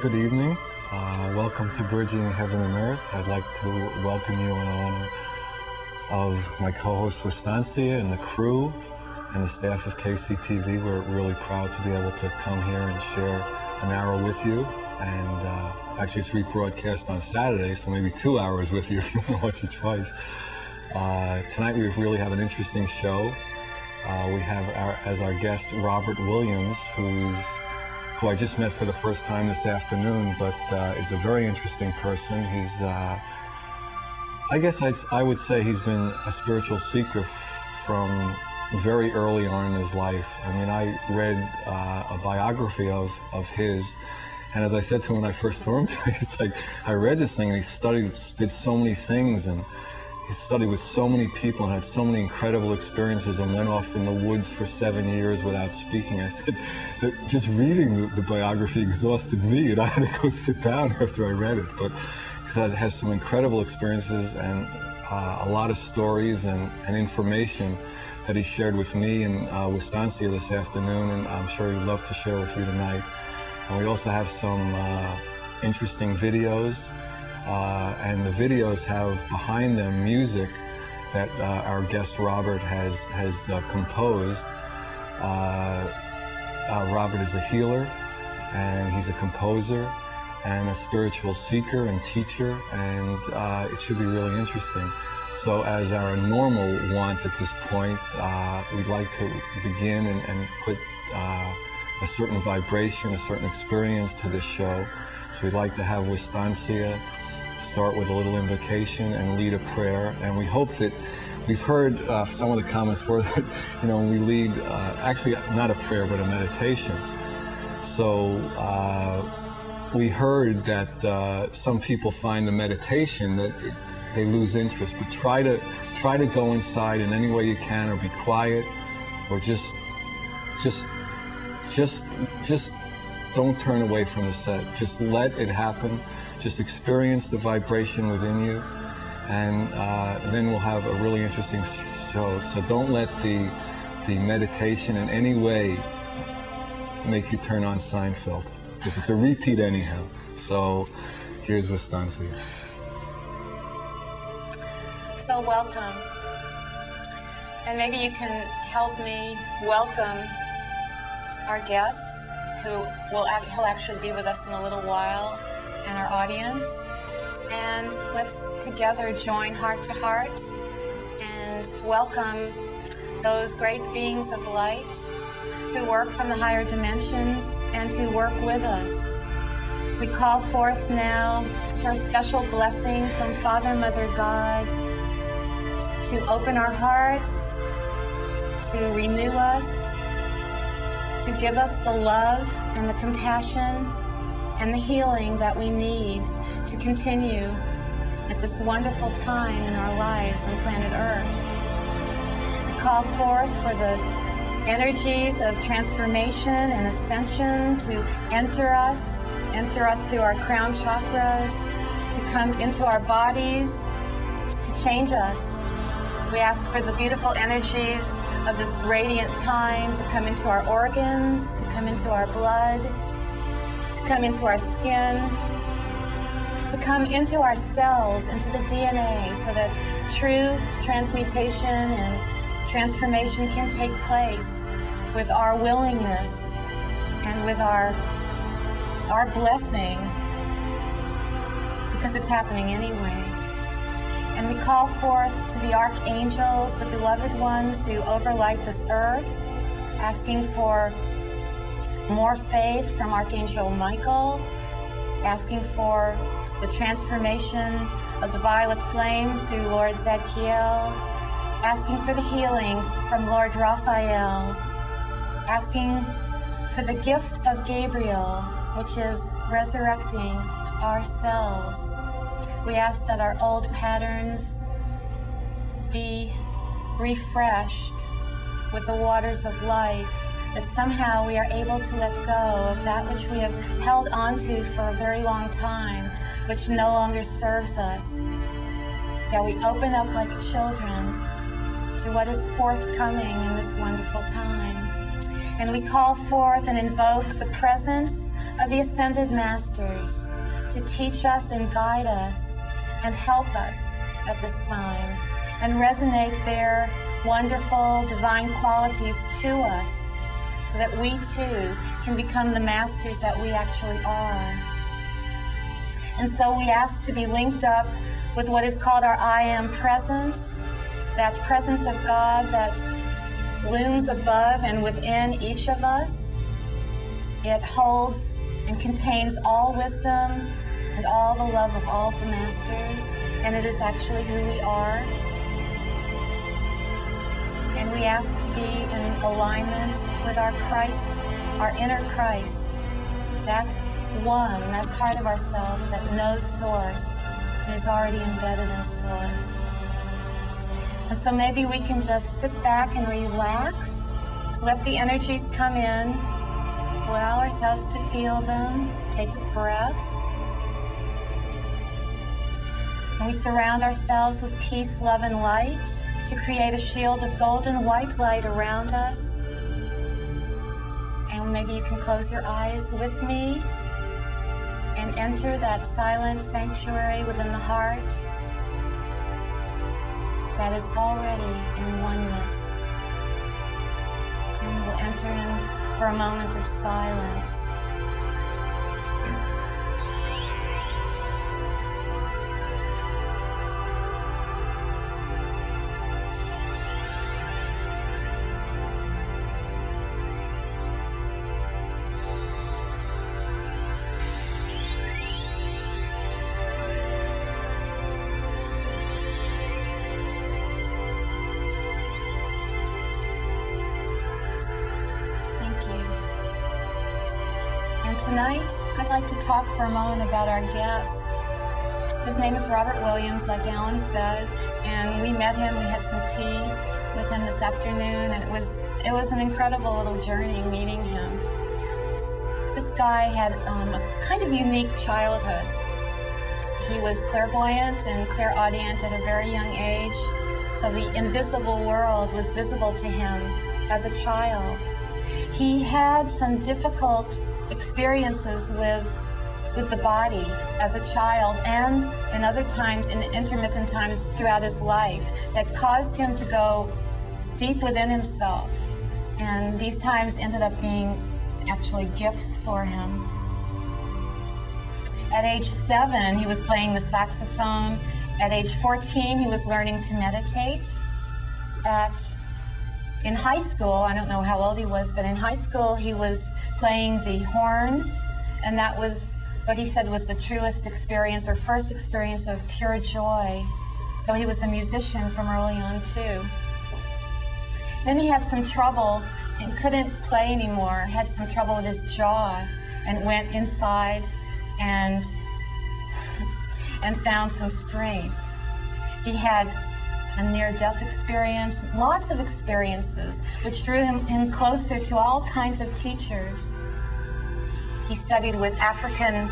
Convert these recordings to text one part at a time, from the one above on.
good evening. Welcome to Bridging Heaven and Earth. I'd like to welcome you in honor of my co-host Wistancia and the crew and the staff of KCTV. We're really proud to be able to come here and share an hour with you. And actually it's rebroadcast on Saturday, so maybe 2 hours with you if you want to watch it twice. Tonight we really have an interesting show. We have as our guest Robert Williams, who I just met for the first time this afternoon, but is a very interesting person. He's, I guess I would say he's been a spiritual seeker from very early on in his life. I mean, I read a biography of his, and as I said to him when I first saw him, it's like, I read this thing and he did so many things, and he studied with so many people and had so many incredible experiences and went off in the woods for 7 years without speaking. I said that just reading the biography exhausted me, and I had to go sit down after I read it. But because it has some incredible experiences and a lot of stories and information that he shared with me and Wistancia this afternoon, and I'm sure he'd love to share with you tonight. And we also have some interesting videos. And the videos have behind them music that our guest Robert has composed. Robert is a healer, and he's a composer and a spiritual seeker and teacher, and it should be really interesting. So as our normal want at this point, we'd like to begin and put a certain vibration, a certain experience to this show. So we'd like to have Wistancia start with a little invocation and lead a prayer, and we hope that we've heard some of the comments were that, you know, when we lead actually not a prayer but a meditation. So we heard that some people find the meditation that they lose interest, but try to go inside in any way you can, or be quiet, or just don't turn away from the set. Just let it happen. Just experience the vibration within you, and then we'll have a really interesting show. So don't let the meditation in any way make you turn on Seinfeld, because it's a repeat anyhow. So here's Wistancia. So welcome, and maybe you can help me welcome our guests, he'll actually be with us in a little while, and our audience. And let's together join heart to heart and welcome those great beings of light who work from the higher dimensions and who work with us. We call forth now for a special blessing from Father, Mother, God to open our hearts, to renew us, to give us the love and the compassion and the healing that we need to continue at this wonderful time in our lives on planet Earth. We call forth for the energies of transformation and ascension to enter us through our crown chakras, to come into our bodies, to change us. We ask for the beautiful energies of this radiant time to come into our organs, to come into our blood, to come into our skin, to come into our cells, into the DNA, so that true transmutation and transformation can take place with our willingness and with our blessing, because it's happening anyway. And we call forth to the archangels, the beloved ones who overlight this earth, asking for more faith from Archangel Michael, asking for the transformation of the violet flame through Lord Zadkiel, asking for the healing from Lord Raphael, asking for the gift of Gabriel, which is resurrecting ourselves. We ask that our old patterns be refreshed with the waters of life, that somehow we are able to let go of that which we have held onto for a very long time, which no longer serves us, that we open up like children to what is forthcoming in this wonderful time. And we call forth and invoke the presence of the Ascended Masters to teach us and guide us and help us at this time and resonate their wonderful divine qualities to us so that we too can become the masters that we actually are. And so we ask to be linked up with what is called our I Am Presence, that presence of God that looms above and within each of us. It holds and contains all wisdom and all the love of all the masters, and it is actually who we are. And we ask to be in alignment with our Christ, our inner Christ, that one, that part of ourselves that knows Source and is already embedded in Source. And so maybe we can just sit back and relax, let the energies come in, allow ourselves to feel them, take a breath. And we surround ourselves with peace, love, and light to create a shield of golden white light around us. And maybe you can close your eyes with me and enter that silent sanctuary within the heart that is already in oneness. And we'll enter in for a moment of silence. Tonight, I'd like to talk for a moment about our guest. His name is Robert Williams, like Alan said, and we met him. We had some tea with him this afternoon, and it was an incredible little journey meeting him. This guy had a kind of unique childhood. He was clairvoyant and clairaudient at a very young age, so the invisible world was visible to him as a child. He had some difficult experiences with the body as a child, and in other times, in intermittent times throughout his life, that caused him to go deep within himself. And these times ended up being actually gifts for him. At age 7, he was playing the saxophone. At age 14, he was learning to meditate. In high school, I don't know how old he was, but in high school, he was playing the horn, and that was what he said was the truest experience or first experience of pure joy. So he was a musician from early on too. Then he had some trouble and couldn't play anymore, had some trouble with his jaw, and went inside and found some strength. He had a near-death experience, lots of experiences, which drew him closer to all kinds of teachers. He studied with African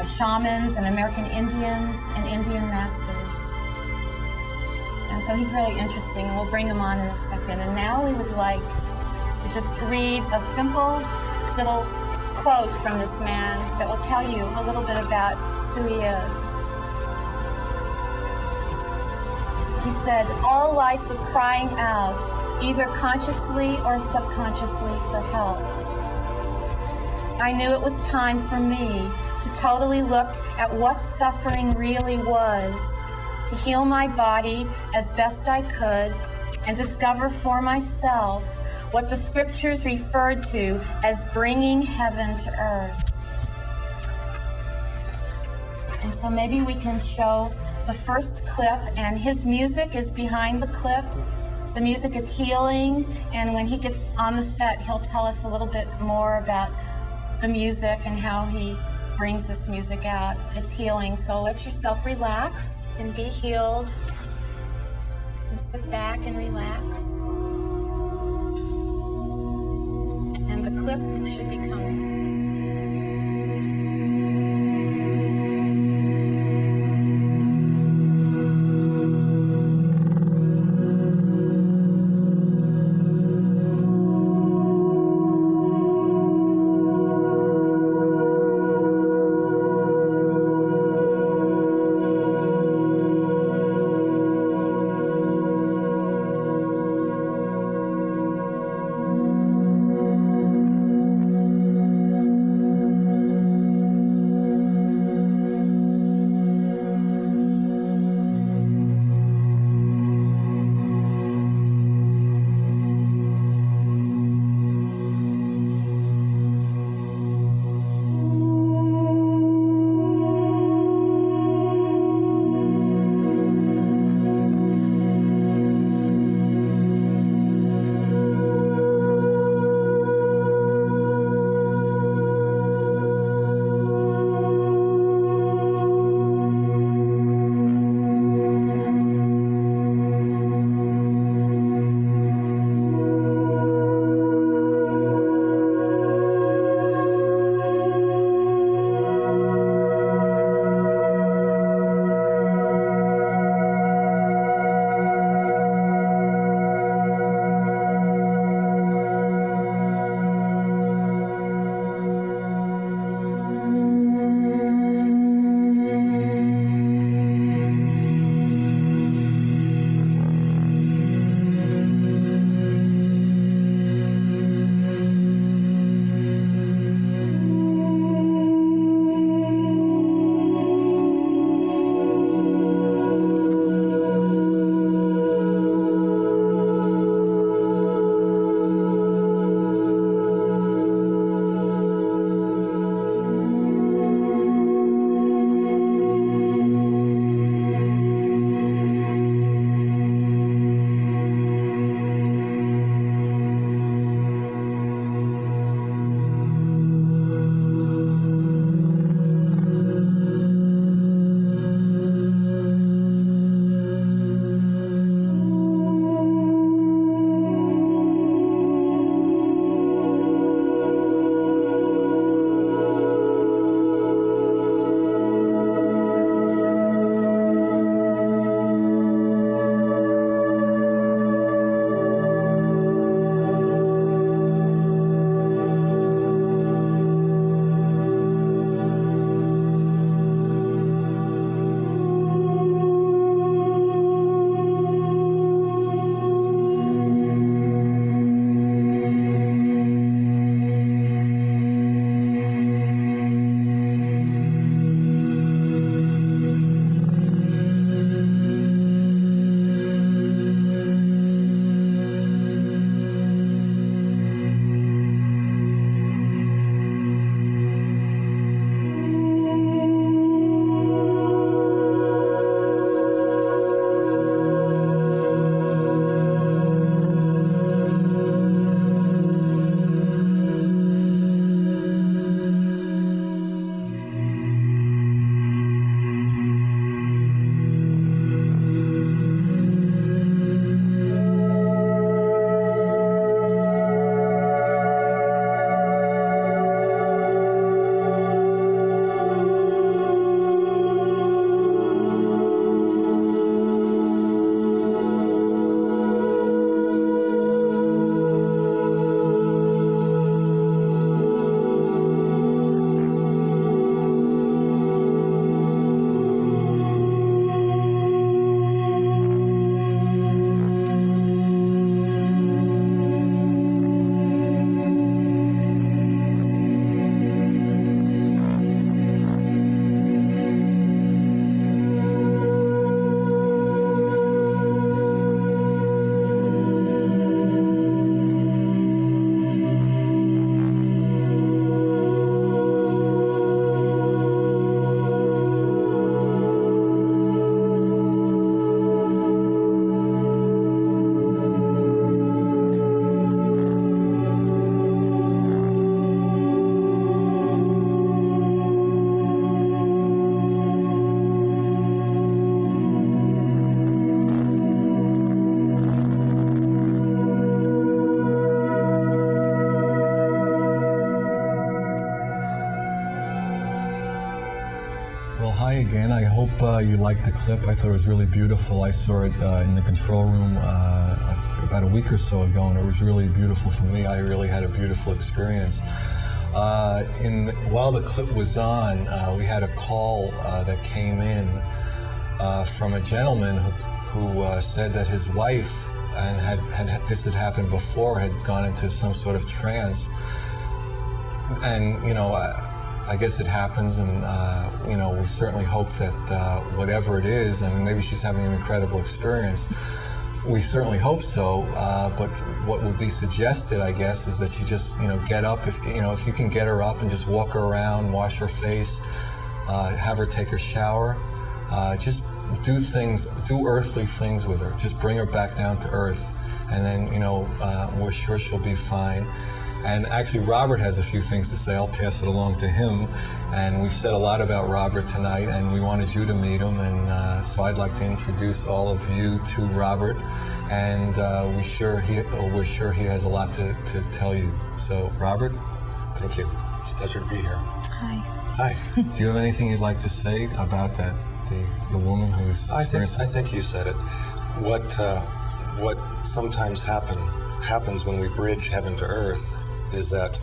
shamans and American Indians and Indian masters. And so he's really interesting, and we'll bring him on in a second. And now we would like to just read a simple little quote from this man that will tell you a little bit about who he is. He said, "All life was crying out, either consciously or subconsciously, for help. I knew it was time for me to totally look at what suffering really was, to heal my body as best I could, and discover for myself what the scriptures referred to as bringing heaven to earth." And so maybe we can show the first clip, and his music is behind the clip. The music is healing, and when he gets on the set, he'll tell us a little bit more about the music and how he brings this music out. It's healing, so let yourself relax and be healed. And sit back and relax. And the clip should be coming. again. I hope you liked the clip. I thought it was really beautiful. I saw it in the control room about a week or so ago, and it was really beautiful for me. I really had a beautiful experience. While the clip was on, we had a call that came in from a gentleman who said that his wife, and this had happened before, had gone into some sort of trance. And, you know, I guess it happens, and, you know, we certainly hope that whatever it is, I mean, maybe she's having an incredible experience. We certainly hope so, but what would be suggested, I guess, is that you just, you know, get up, if you can get her up and just walk her around, wash her face, have her take her shower, just do earthly things with her. Just bring her back down to earth, and then, you know, we're sure she'll be fine. And actually, Robert has a few things to say. I'll pass it along to him. And we've said a lot about Robert tonight, and we wanted you to meet him. And so I'd like to introduce all of you to Robert. And we're sure he has a lot to tell you. So, Robert? Thank you. It's a pleasure to be here. Hi. Hi. Do you have anything you'd like to say about that, the woman who's experiencing? I think you said it. What sometimes happens when we bridge heaven to earth is that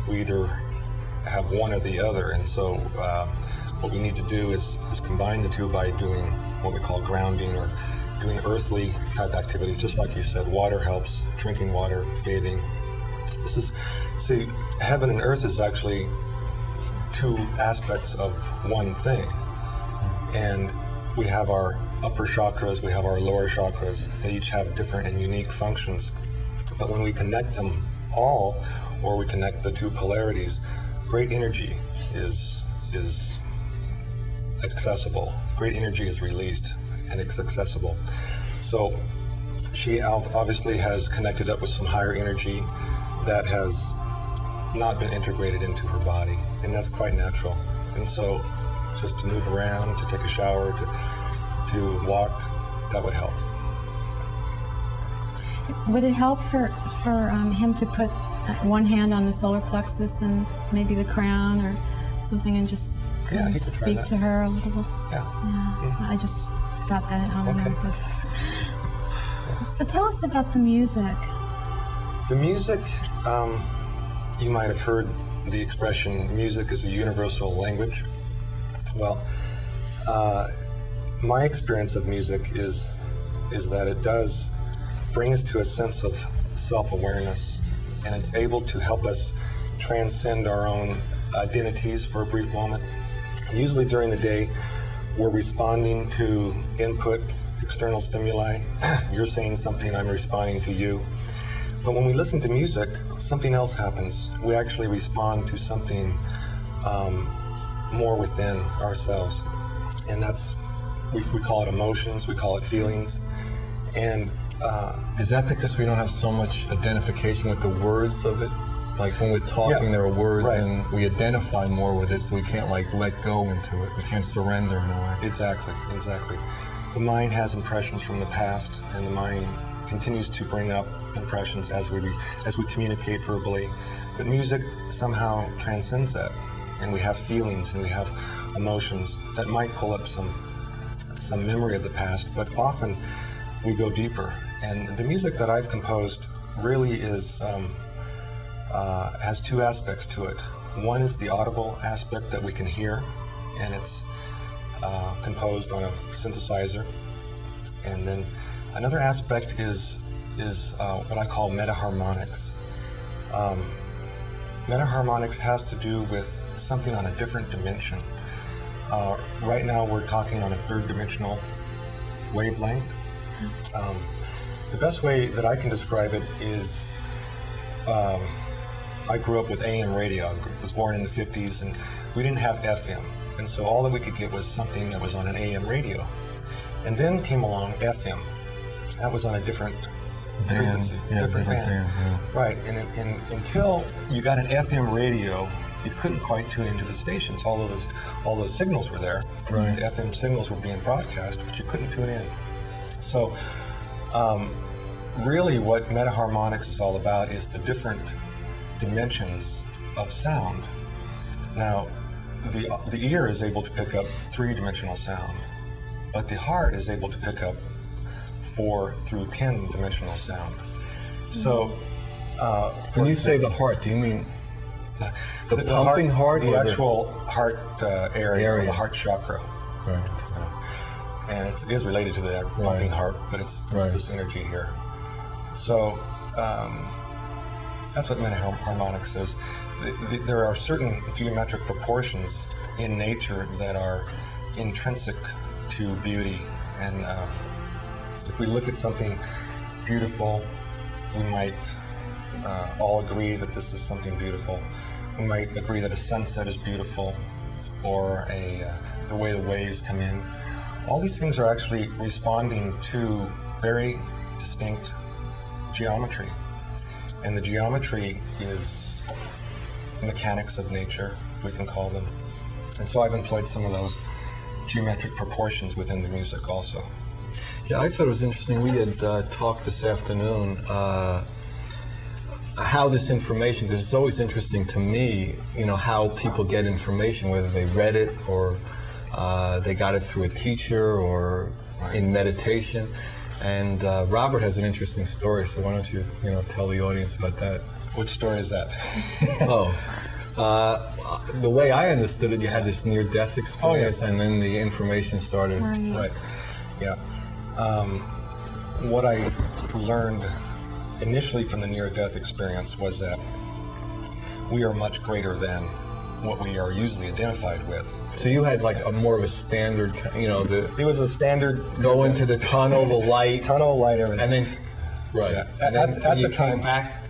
we either have one or the other, and so what we need to do is combine the two by doing what we call grounding, or doing earthly type activities, just like you said. Water helps, drinking water, bathing. See, heaven and earth is actually two aspects of one thing, and we have our upper chakras, we have our lower chakras. They each have different and unique functions, but when we connect them all, or we connect the two polarities, great energy is accessible. Great energy is released, and it's accessible. So she obviously has connected up with some higher energy that has not been integrated into her body, and that's quite natural. And so just to move around, to take a shower, to walk, that would help. Would it help for him to put one hand on the solar plexus and maybe the crown or something, and just speak to her a little? Yeah. I just got that on Okay. purpose. So tell us about the music. The music, you might have heard the expression, music is a universal language. Well, my experience of music is that it does bring us to a sense of self-awareness, and it's able to help us transcend our own identities for a brief moment. Usually during the day, we're responding to input, external stimuli. You're saying something, I'm responding to you. But when we listen to music, something else happens. We actually respond to something more within ourselves. And that's, we call it emotions, we call it feelings. And is that because we don't have so much identification with the words of it? Like when we're talking, there are words, right, and we identify more with it, so we can't like let go into it. We can't surrender in a way. Exactly. The mind has impressions from the past, and the mind continues to bring up impressions as we communicate verbally. But music somehow transcends that, and we have feelings and we have emotions that might pull up some memory of the past, but often we go deeper. And the music that I've composed really has two aspects to it. One is the audible aspect that we can hear, and it's composed on a synthesizer. And then another aspect is what I call meta-harmonics. Meta-harmonics has to do with something on a different dimension. Right now we're talking on a third dimensional wavelength. The best way that I can describe it is, I grew up with AM radio. I was born in the 50s, and we didn't have FM. And so all that we could get was something that was on an AM radio. And then came along FM. That was on a different frequency, different band. Right, and until you got an FM radio, you couldn't quite tune into the stations. All those signals were there. Right. The FM signals were being broadcast, but you couldn't tune in. So really what meta-harmonics is all about is the different dimensions of sound. Now, the ear is able to pick up 3-dimensional sound, but the heart is able to pick up 4 through 10-dimensional sound. So, when you say the heart, do you mean the pumping heart, the or actual heart area, or the heart chakra? Right. And it is related to the pumping heart, but it's this energy here. So that's what harmonics is. There are certain geometric proportions in nature that are intrinsic to beauty, and if we look at something beautiful, we might all agree that this is something beautiful. We might agree that a sunset is beautiful, or the way the waves come in. All these things are actually responding to very distinct geometry. And the geometry is mechanics of nature, we can call them. And so I've employed some of those geometric proportions within the music also. Yeah, I thought it was interesting. We had talked this afternoon how this information, because it's always interesting to me, you know, how people get information, whether they read it or they got it through a teacher or in meditation. And Robert has an interesting story, so why don't you tell the audience about that? Which story is that? The way I understood it, you had this near-death experience, and then the information started. Right. Yeah. What I learned initially from the near-death experience was that we are much greater than what we are usually identified with. So you had like a more of a standard, it was a standard go into the tunnel, the light, everything, and then and then at you the time came back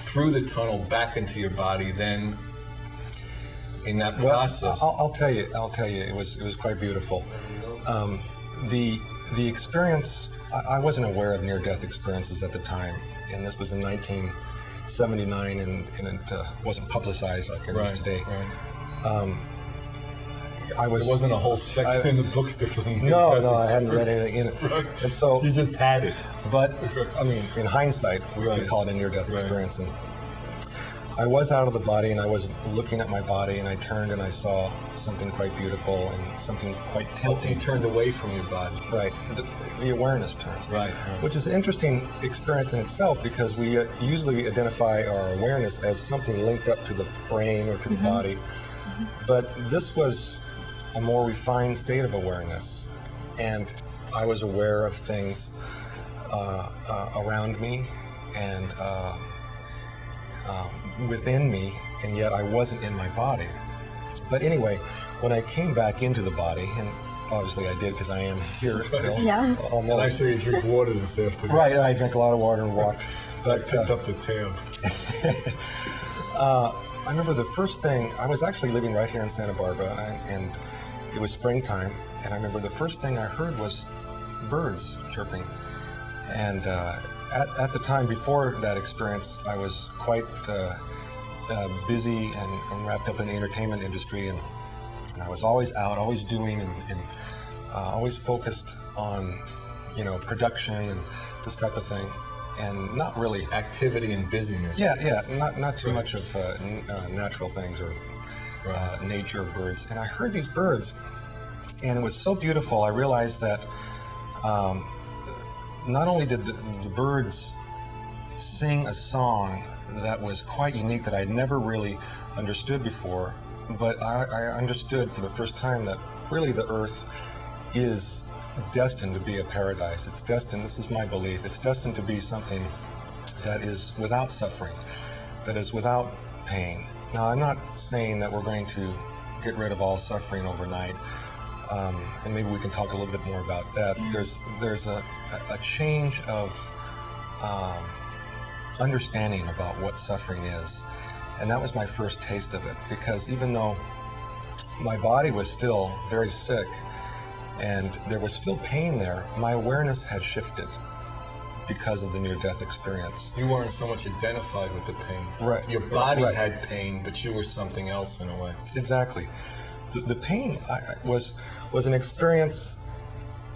through the tunnel back into your body. Then in that process, I'll tell you, it was quite beautiful. The experience, I wasn't aware of near-death experiences at the time, and this was in 1979, and it wasn't publicized like it is today. Right. There wasn't a whole section in the books. No, I hadn't read anything in it. Right. And so you just had it. But I mean, in hindsight, we can call it a near-death experience. And I was out of the body, and I was looking at my body, and I turned and I saw something quite beautiful and something quite tempting. You turned away from your body. Right. The awareness turns. Right. Which is an interesting experience in itself, because we usually identify our awareness as something linked up to the brain or to the body. But this was a more refined state of awareness, and I was aware of things around me and within me, and yet I wasn't in my body. But anyway, when I came back into the body, and obviously I did because I am here still. Yeah. And I saw you drink water this afternoon. Right, I drank a lot of water and walked. But I picked up the tab. I remember the first thing, I was actually living right here in Santa Barbara, and it was springtime, and I remember the first thing I heard was birds chirping. And at the time before that experience, I was quite busy and wrapped up in the entertainment industry, and I was always out, always doing, and always focused on, production and this type of thing. And not really activity and busyness. Yeah, not too much of natural things or nature, birds. And I heard these birds, and it was so beautiful. I realized that not only did the birds sing a song that was quite unique that I'd never really understood before, but I understood for the first time that really the earth is destined to be a paradise. It's destined, this is my belief, it's destined to be something that is without suffering, that is without pain. Now, I'm not saying that we're going to get rid of all suffering overnight, and maybe we can talk a little bit more about that. There's a change of understanding about what suffering is, and that was my first taste of it, because even though my body was still very sick, and there was still pain there, my awareness had shifted because of the near-death experience. You weren't so much identified with the pain. Right. Your body had pain, but you were something else in a way. Exactly. The pain was an experience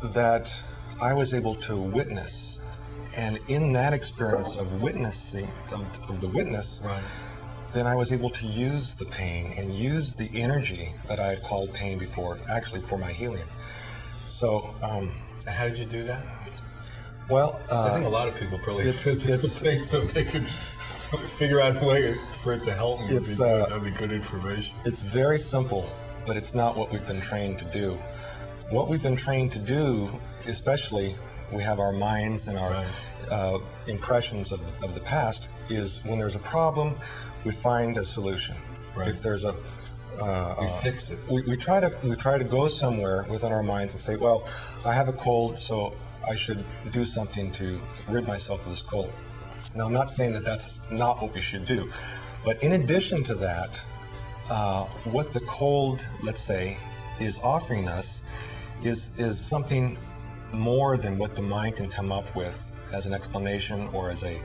that I was able to witness. And in that experience of witnessing, of the witness, then I was able to use the pain and use the energy that I had called pain before, actually for my healing. So, how did you do that? Well, I think a lot of people probably have physical pain, so if they could figure out a way for it to help me, that'd be good information. It's very simple, but it's not what we've been trained to do. What we've been trained to do, especially we have our minds and our impressions of the past, is when there's a problem, we find a solution. Right. If there's a we fix it. We try to go somewhere within our minds and say, well, I have a cold, so I should do something to rid myself of this cold. Now, I'm not saying that that's not what we should do, but in addition to that, what the cold, let's say, is offering us is something more than what the mind can come up with as an explanation or as a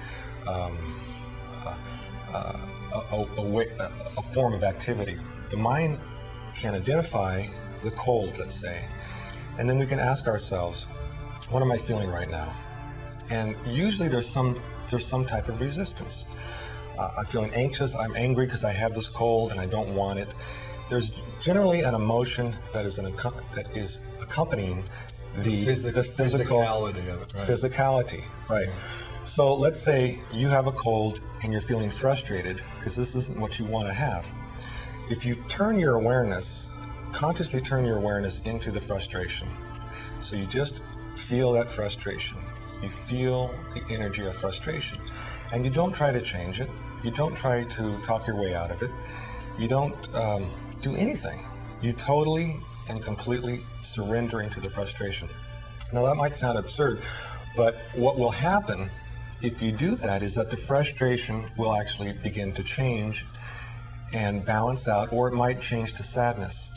form of activity. The mind can identify the cold, let's say, and then we can ask ourselves, what am I feeling right now? And usually there's some type of resistance. I'm feeling anxious, I'm angry because I have this cold and I don't want it. There's generally an emotion that is accompanying the physicality of it, right? Physicality, right. So let's say you have a cold and you're feeling frustrated because this isn't what you want to have. If you turn your awareness, consciously turn your awareness into the frustration, so you just feel that frustration. You feel the energy of frustration. And you don't try to change it. You don't try to talk your way out of it. You don't do anything. You totally and completely surrender into the frustration. Now that might sound absurd, but what will happen if you do that is that the frustration will actually begin to change and balance out, or it might change to sadness,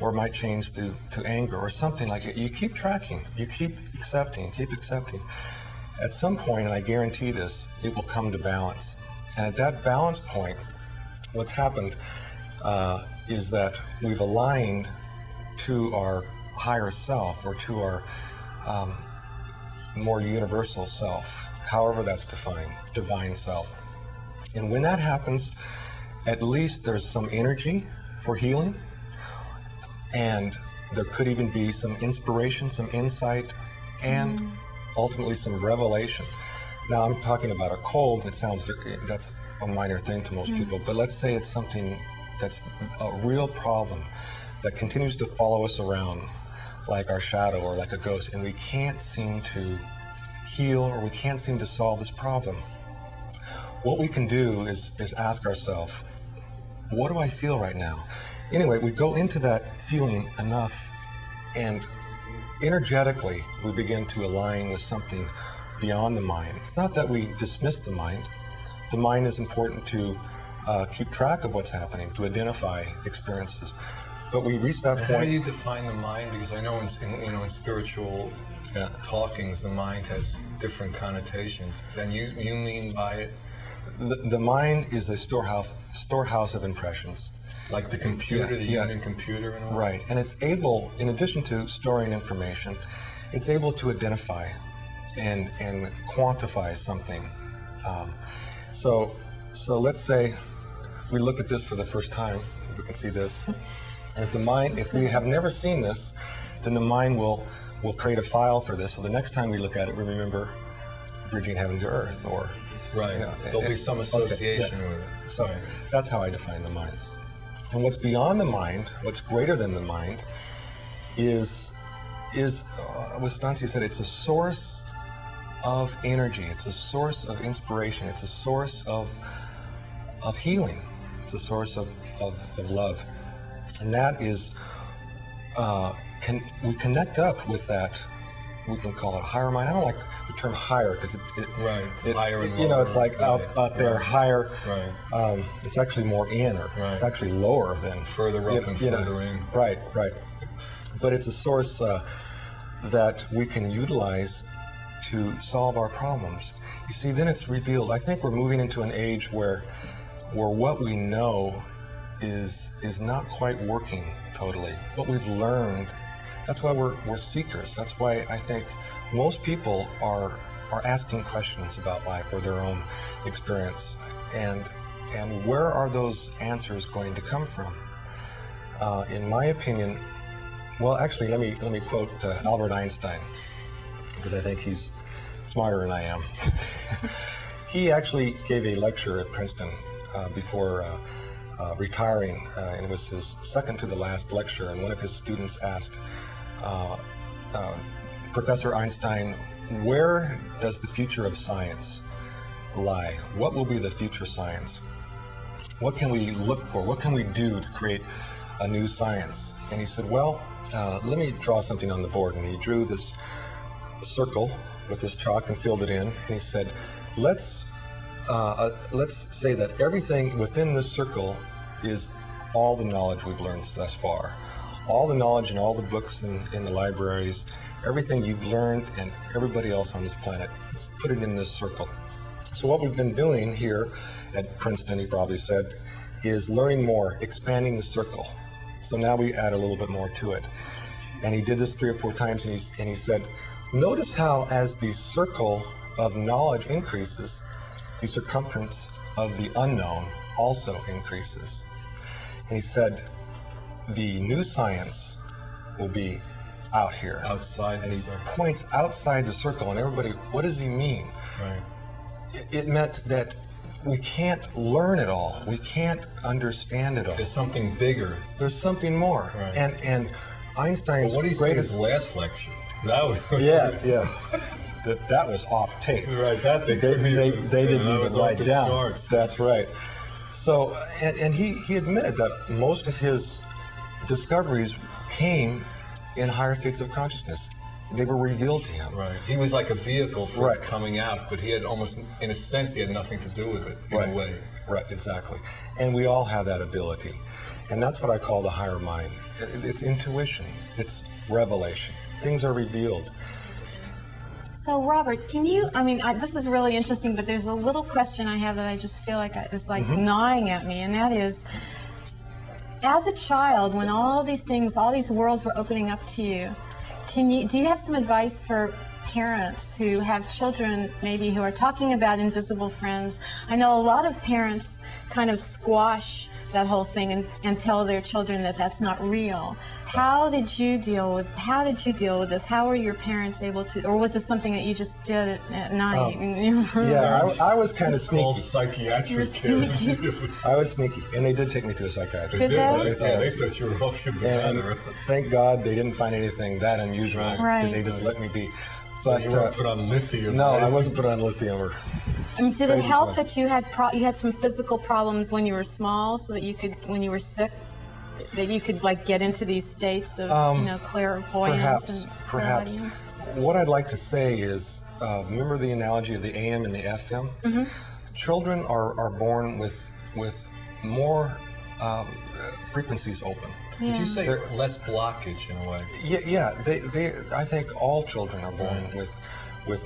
or it might change to anger or something like it. You keep tracking, you keep accepting. At some point, and I guarantee this, it will come to balance. And at that balance point, what's happened is that we've aligned to our higher self, or to our more universal self, however that's defined, divine self. And when that happens, at least there's some energy for healing, and there could even be some inspiration, some insight, and ultimately some revelation. Now I'm talking about a cold, it sounds that's a minor thing to most people, but let's say it's something that's a real problem that continues to follow us around like our shadow or like a ghost, and we can't seem to heal, or we can't seem to solve this problem. What we can do is ask ourselves, what do I feel right now? Anyway, we go into that feeling enough, and energetically we begin to align with something beyond the mind. It's not that we dismiss the mind. The mind is important to keep track of what's happening, to identify experiences. But we reach that point. How do you define the mind? Because I know in spiritual talkings, the mind has different connotations. Then you mean by it? The mind is a storehouse of impressions. Like the computer, the human computer and all? Right, and it's able, in addition to storing information, it's able to identify and quantify something. So let's say we look at this for the first time, if we can see this. And if we have never seen this, then the mind will create a file for this, so the next time we look at it, we remember bridging heaven to earth, or... Right, there'll be some association with it. So that's how I define the mind. And what's beyond the mind, what's greater than the mind, is what Stancy said, it's a source of energy, it's a source of inspiration, it's a source of healing, it's a source of love. And that is, we connect up with that, we can call it higher mind. I don't like the term higher because higher and lower, it's like out there, higher. Right. It's actually more in, or it's actually lower than further up and further in. Right. But it's a source that we can utilize to solve our problems. You see, then it's revealed. I think we're moving into an age where what we know is not quite working totally. What we've learned. That's why we're seekers. That's why I think most people are asking questions about life or their own experience. And And where are those answers going to come from? In my opinion, well, actually, let me quote Albert Einstein, because I think he's smarter than I am. He actually gave a lecture at Princeton before retiring, and it was his second to the last lecture, and one of his students asked, Professor Einstein, where does the future of science lie? What will be the future science? What can we look for? What can we do to create a new science? And he said, well, let me draw something on the board. And he drew this circle with his chalk and filled it in. And he said, let's say that everything within this circle is all the knowledge we've learned thus far. All the knowledge in all the books in the libraries, everything you've learned and everybody else on this planet, let's put it in this circle. So what we've been doing here at Princeton, he probably said, is learning more, expanding the circle. So now we add a little bit more to it. And he did this 3 or 4 times, and he said, notice how as the circle of knowledge increases, the circumference of the unknown also increases. And he said, the new science will be out here. Outside and the he circle. points outside the circle, and everybody, what does he mean? Right. It meant that we can't learn it all. We can't understand it all. There's something bigger. There's something more. Right. And Einstein's Well, what did he say greatest... his last lecture? That was... Yeah. That was off tape. Right, that They didn't even write down. Charts. That's right. So, and he admitted that most of his discoveries came in higher states of consciousness. They were revealed to him. Right. He was like a vehicle for Right. it coming out, but he had almost, in a sense, he had nothing to do with it, in a way. Right, exactly. And we all have that ability. And that's what I call the higher mind. It's intuition. It's revelation. Things are revealed. So, Robert, can you, this is really interesting, but there's a little question I have that I just feel like is like gnawing at me, and that is, as a child, when all these things, all these worlds were opening up to you, do you have some advice for parents who have children maybe who are talking about invisible friends? I know a lot of parents kind of squash that whole thing and tell their children that that's not real. How did you deal with this? How were your parents able to, or was this something that you just did at night? Yeah, I was kind of It's called sneaky. psychiatric care. I was sneaky, and they did take me to a psychiatrist. Did they? Yeah, they thought you were off your And banana. thank God they didn't find anything that unusual, because Right. they just let me be. So But you weren't put on lithium. no, right? I wasn't put on lithium. Or, Did it Crazy help question. that you had some physical problems when you were small, so that you could, when you were sick, that you could like get into these states of clairvoyance and perhaps. clairaudience? What I'd like to say is, remember the analogy of the AM and the FM? Mm-hmm. Children are born with more frequencies open. Did you say They're- less blockage in a way? Yeah. I think all children are born with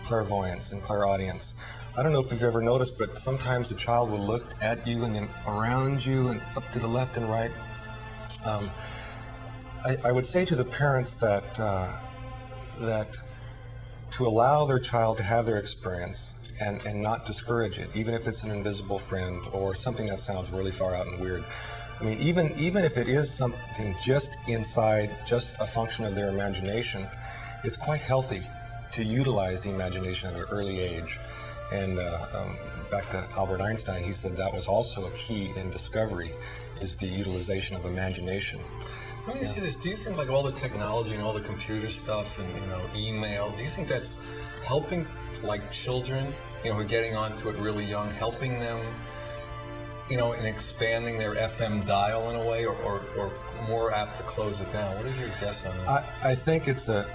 clairvoyance and clairaudience. I don't know if you've ever noticed, but sometimes a child will look at you and then around you and up to the left and right. I would say to the parents that to allow their child to have their experience and not discourage it, even if it's an invisible friend or something that sounds really far out and weird. I mean, even if it is something just inside, just a function of their imagination, it's quite healthy to utilize the imagination at an early age. And back to Albert Einstein, he said that was also a key in discovery, is the utilization of imagination. Let me see this. Do you think like all the technology and all the computer stuff and email, do you think that's helping like children, who are getting onto it really young, helping them, in expanding their FM dial in a way, or more apt to close it down? What is your guess on that? I think it's a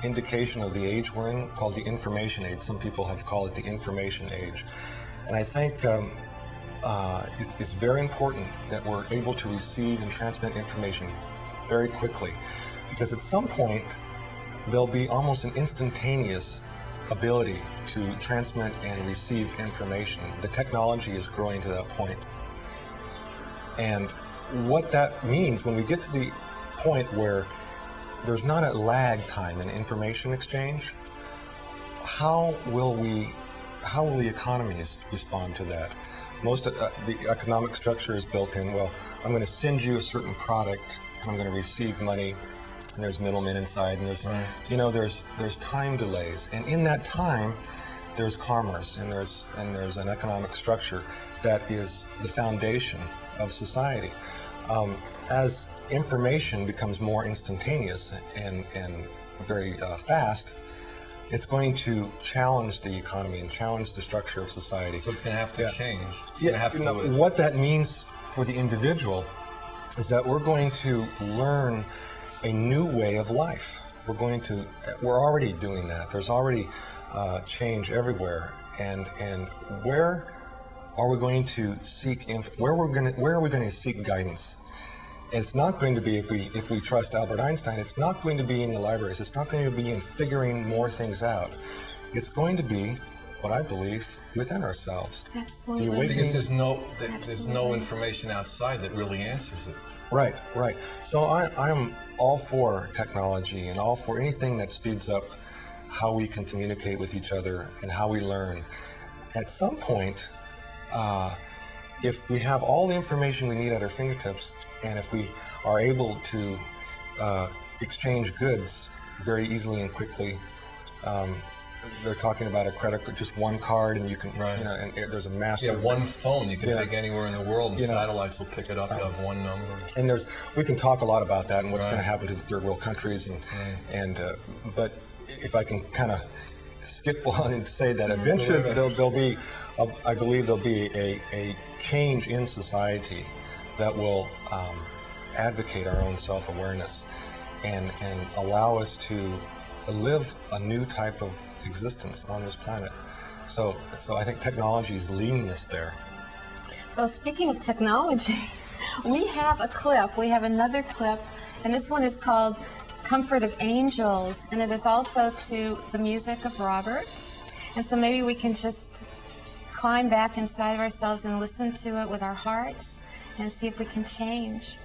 indication of the age we're in, called the information age. Some people have called it the information age. And I think it's very important that we're able to receive and transmit information very quickly, because at some point there'll be almost an instantaneous ability to transmit and receive information. The technology is growing to that point. And what that means, when we get to the point where there's not a lag time in information exchange, how will the economies respond to that? Most of the economic structure is built in, well, I'm going to send you a certain product, and I'm going to receive money, and there's middlemen inside, and there's, you know, there's time delays, and in that time, there's commerce, and there's an economic structure that is the foundation of society. As information becomes more instantaneous and very fast, it's going to challenge the economy and challenge the structure of society. So it's going to have to change. It's Yeah, going to have to you know, what that means for the individual is that we're going to learn a new way of life. We're already doing that. There's already change everywhere. And where are we going to seek? Where are we going to seek guidance? And it's not going to be, if we trust Albert Einstein, it's not going to be in the libraries. It's not going to be in figuring more things out. It's going to be, what I believe, within ourselves. Absolutely. Because there's no information outside that really answers it. Right, right. So I'm all for technology and all for anything that speeds up how we can communicate with each other and how we learn. At some point, if we have all the information we need at our fingertips, and if we are able to exchange goods very easily and quickly, they're talking about a credit card, just one card, and you can, you know, and there's a master. Yeah, one phone you can take anywhere in the world, and satellites will pick it up. You'll have one number. And we can talk a lot about that and what's going to happen to the third world countries, but if I can kind of skip on and say that eventually there'll be, I believe there'll be a change in society that will advocate our own self-awareness and allow us to live a new type of existence on this planet. So I think technology is leading us there. So speaking of technology, we have a clip. We have another clip, and this one is called Comfort of Angels, and it is also to the music of Robert. And so maybe we can just climb back inside of ourselves and listen to it with our hearts and see if we can change.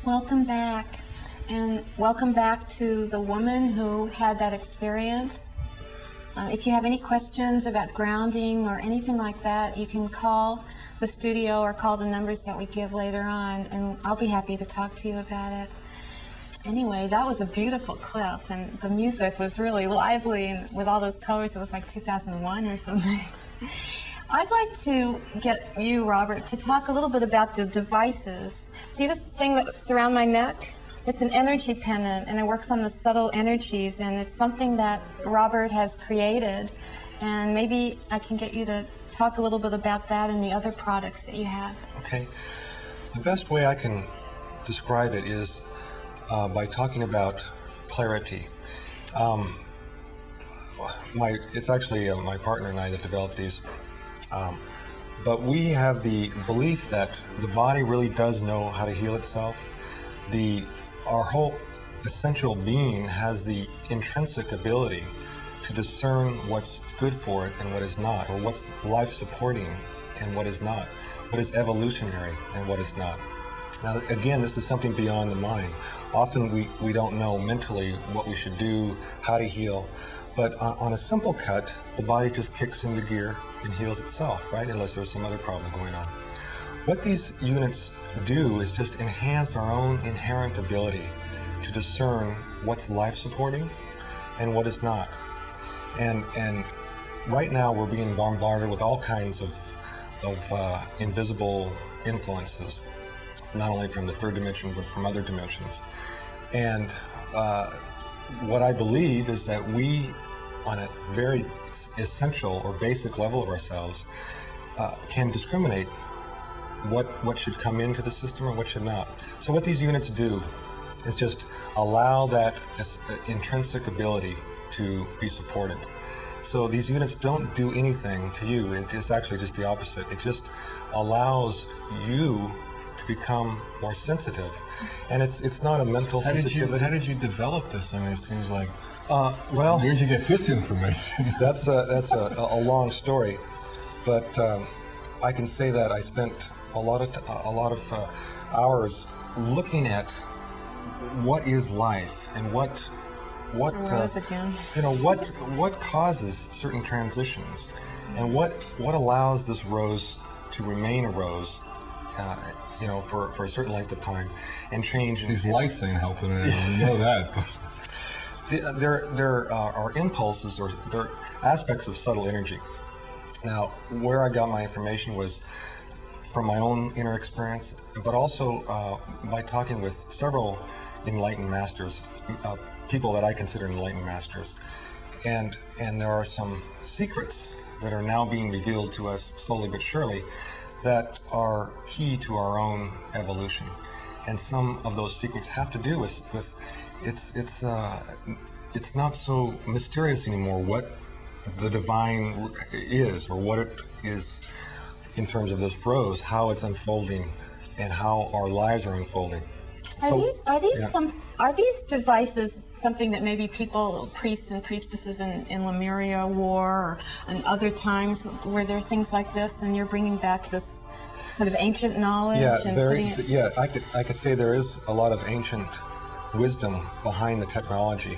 Welcome back, and welcome back to the woman who had that experience. If you have any questions about grounding or anything like that, you can call the studio or call the numbers that we give later on, and I'll be happy to talk to you about it. Anyway, that was a beautiful clip, and the music was really lively, and with all those colors, it was like 2001 or something. I'd like to get you, Robert, to talk a little bit about the devices. See this thing that's around my neck? It's an energy pendant, and it works on the subtle energies, and it's something that Robert has created. And maybe I can get you to talk a little bit about that and the other products that you have. Okay. The best way I can describe it is by talking about clarity. It's actually my partner and I that developed these. But we have the belief that the body really does know how to heal itself. Our whole essential being has the intrinsic ability to discern what's good for it and what is not, or what's life-supporting and what is not, what is evolutionary and what is not. Now, again, this is something beyond the mind. Often we don't know mentally what we should do, how to heal, but on a simple cut, the body just kicks into gear and heals itself, right? Unless there's some other problem going on. What these units do is just enhance our own inherent ability to discern what's life-supporting and what is not. And right now we're being bombarded with all kinds of invisible influences, not only from the third dimension, but from other dimensions. And what I believe is that we, on a very essential or basic level of ourselves, can discriminate what should come into the system and what should not. So what these units do is just allow that intrinsic ability to be supported. So these units don't do anything to you. It's actually just the opposite. It just allows you to become more sensitive. And it's not a mental sensitivity. How did you develop this? I mean, it seems like, well, where'd you get this information? That's a long story, but I can say that I spent a lot of hours looking at what is life and what causes certain transitions, and what allows this rose to remain a rose, for a certain length of time, and change. These lights ain't helping it. You know that. There are impulses, or there are aspects of subtle energy. Now, where I got my information was from my own inner experience, but also by talking with several enlightened masters, people that I consider enlightened masters. And there are some secrets that are now being revealed to us slowly but surely that are key to our own evolution. And some of those secrets have to do with it's not so mysterious anymore what the divine is, or what it is in terms of this rose, how it's unfolding and how our lives are unfolding. Are these devices something that maybe priests and priestesses in Lemuria wore, or in other times were there things like this, and you're bringing back this sort of ancient knowledge? I could say there is a lot of ancient wisdom behind the technology,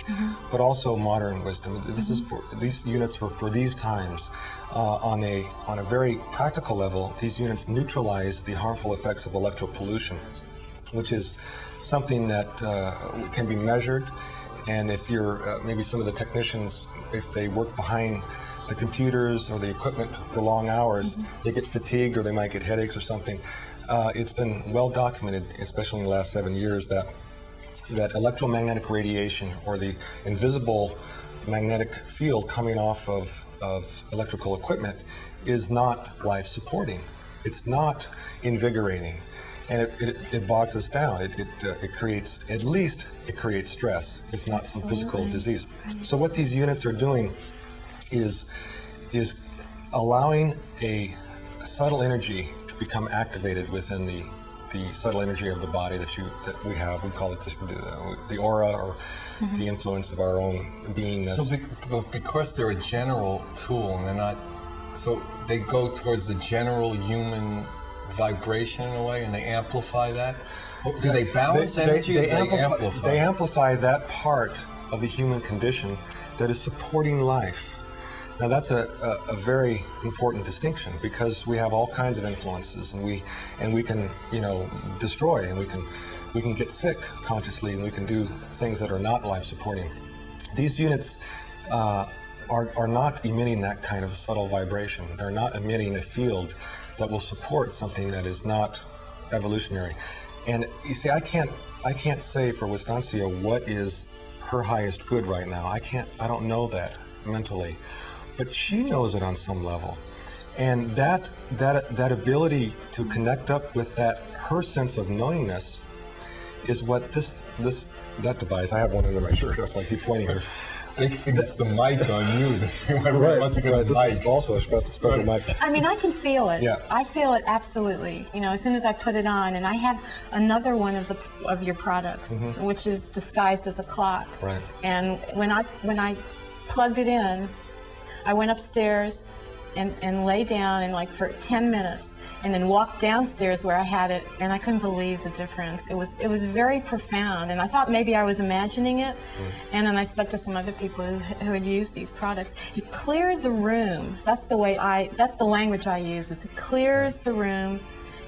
but also modern wisdom. This is for these units were for these times. On a very practical level, these units neutralize the harmful effects of electropollution, which is something that can be measured. And if you're maybe some of the technicians, if they work behind the computers or the equipment for long hours, they get fatigued, or they might get headaches or something. It's been well documented, especially in the last 7 years, that electromagnetic radiation, or the invisible magnetic field coming off of electrical equipment, is not life-supporting. It's not invigorating, and it bogs us down. It creates, at least it creates stress, if not some physical disease. So what these units are doing is allowing a subtle energy to become activated within the subtle energy of the body that we have. We call it the aura, or the influence of our own beingness. So because they're a general tool, and they're not, so they go towards the general human vibration in a way, and they amplify that? Do they balance energy? They amplify that part of the human condition that is supporting life. Now that's a very important distinction, because we have all kinds of influences, and we can destroy, and we can get sick consciously, and we can do things that are not life-supporting. These units are not emitting that kind of subtle vibration. They're not emitting a field that will support something that is not evolutionary. And you see, I can't say for Wistancia what is her highest good right now. I don't know that mentally, but she knows it on some level. And that ability to connect up with her sense of knowingness is what that device, I have one under my shirt, that's why I keep pointing here, They think it's the mic on you. Right, Wants to get right. a This is mic. also a special mic. I mean, I can feel it. Yeah. I feel it absolutely. You know, as soon as I put it on, and I have another one of your products, which is disguised as a clock. Right. And when I plugged it in, I went upstairs and lay down and like for 10 minutes, and then walked downstairs where I had it, and I couldn't believe the difference. It was very profound, and I thought maybe I was imagining it. And then I spoke to some other people who had used these products. It cleared the room. That's the language I use. Is it clears the room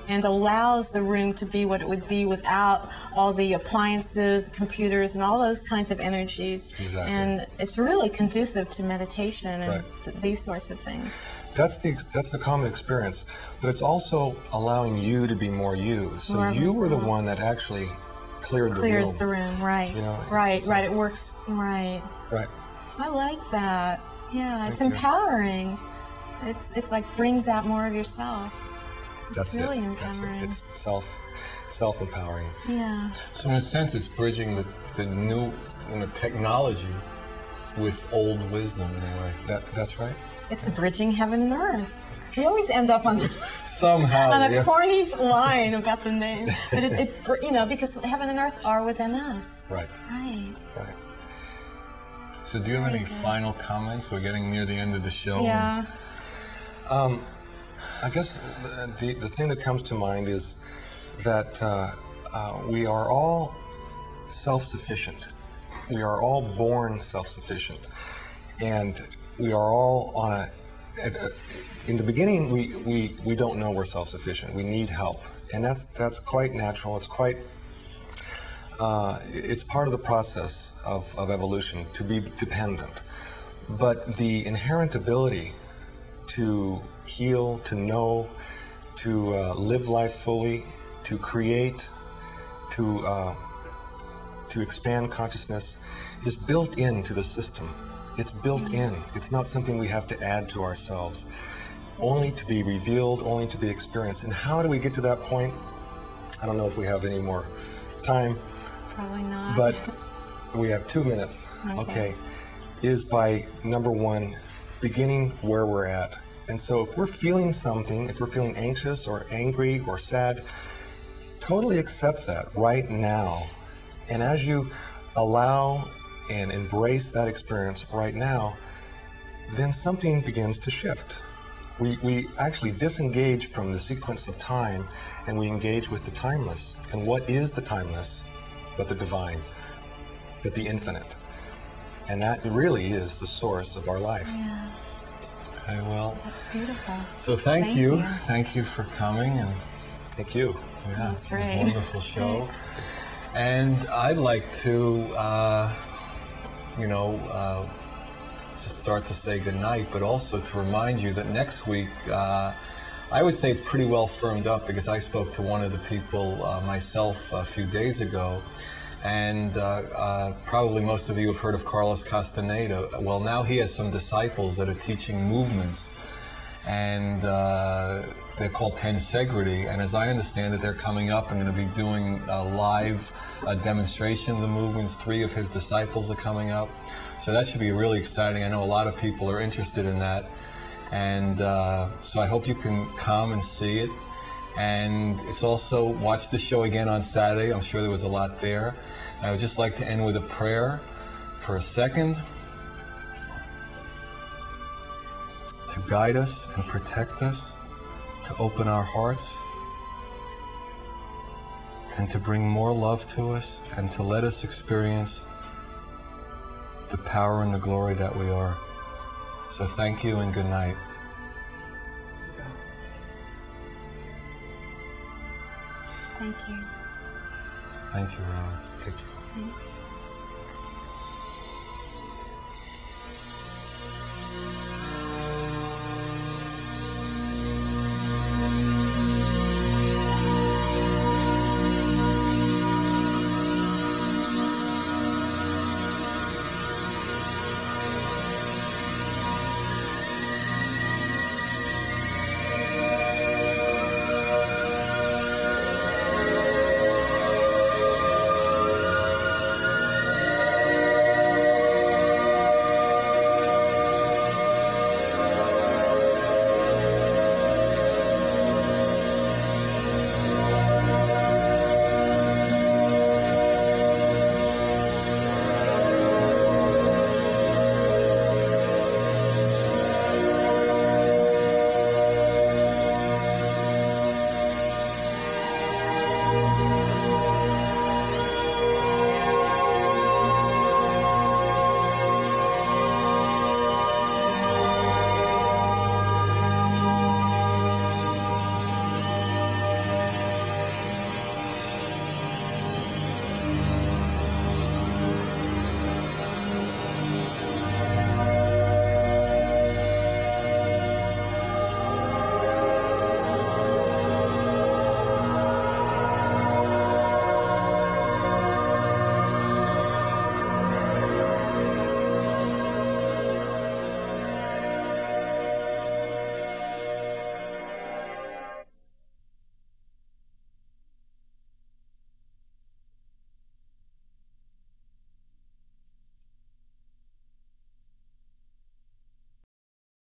and allows the room to be what it would be without all the appliances, computers, and all those kinds of energies. Exactly. And it's really conducive to meditation and Right. these sorts of things. That's the common experience, but it's also allowing you to be more you. So More of you were the myself. one that actually cleared the Clears room. the room, right? You know, right, so- right. It works, right. Right. I like that. Yeah, it's Thank you. empowering. It's like brings out more of yourself. It's That's really it. That's empowering. it. It's self-empowering. Yeah. So in a sense, it's bridging the new technology with old wisdom in a way. That's right. It's bridging heaven and earth. We always end up on Somehow, on a yeah. corny line about the name, but because heaven and earth are within us. Right. Right. Right. So do you have any final comments? We're getting near the end of the show. Yeah. I guess the thing that comes to mind is that we are all self-sufficient. We are all born self-sufficient, and we are all on in the beginning, we don't know we're self-sufficient. We need help, and that's quite natural. It's quite it's part of the process of evolution to be dependent. But the inherent ability to heal, to know, to live life fully, to create, to expand consciousness is built into the system. It's built in. It's not something we have to add to ourselves. Only to be revealed, only to be experienced. And how do we get to that point? I don't know if we have any more time, Probably not. but we have 2 minutes. Okay. Is by, number one, beginning where we're at. And so if we're feeling something, if we're feeling anxious or angry or sad, totally accept that right now. And as you allow and embrace that experience right now, then something begins to shift. We actually disengage from the sequence of time, and we engage with the timeless. And what is the timeless but the divine, but the infinite? And that really is the source of our life. Yeah, Okay, well, that's beautiful. so thank you. Thank you for coming, and Thank you. yeah, was it was great. a wonderful show. And I'd like to, to start to say goodnight, but also to remind you that next week, I would say it's pretty well firmed up, because I spoke to one of the people myself a few days ago, and probably most of you have heard of Carlos Castaneda. Well, now he has some disciples that are teaching movements, and they're called Tensegrity, and as I understand it, they're coming up and going to be doing a live demonstration of the movements. 3 of his disciples are coming up, so that should be really exciting. I know a lot of people are interested in that, and so I hope you can come and see it. And it's also, watch the show again on Saturday. I'm sure there was a lot there. And I would just like to end with a prayer for a second to guide us and protect us, to open our hearts, and to bring more love to us, and to let us experience the power and the glory that we are. So thank you and good night. Thank you. Thank you, Robert. Thank you. Thank you.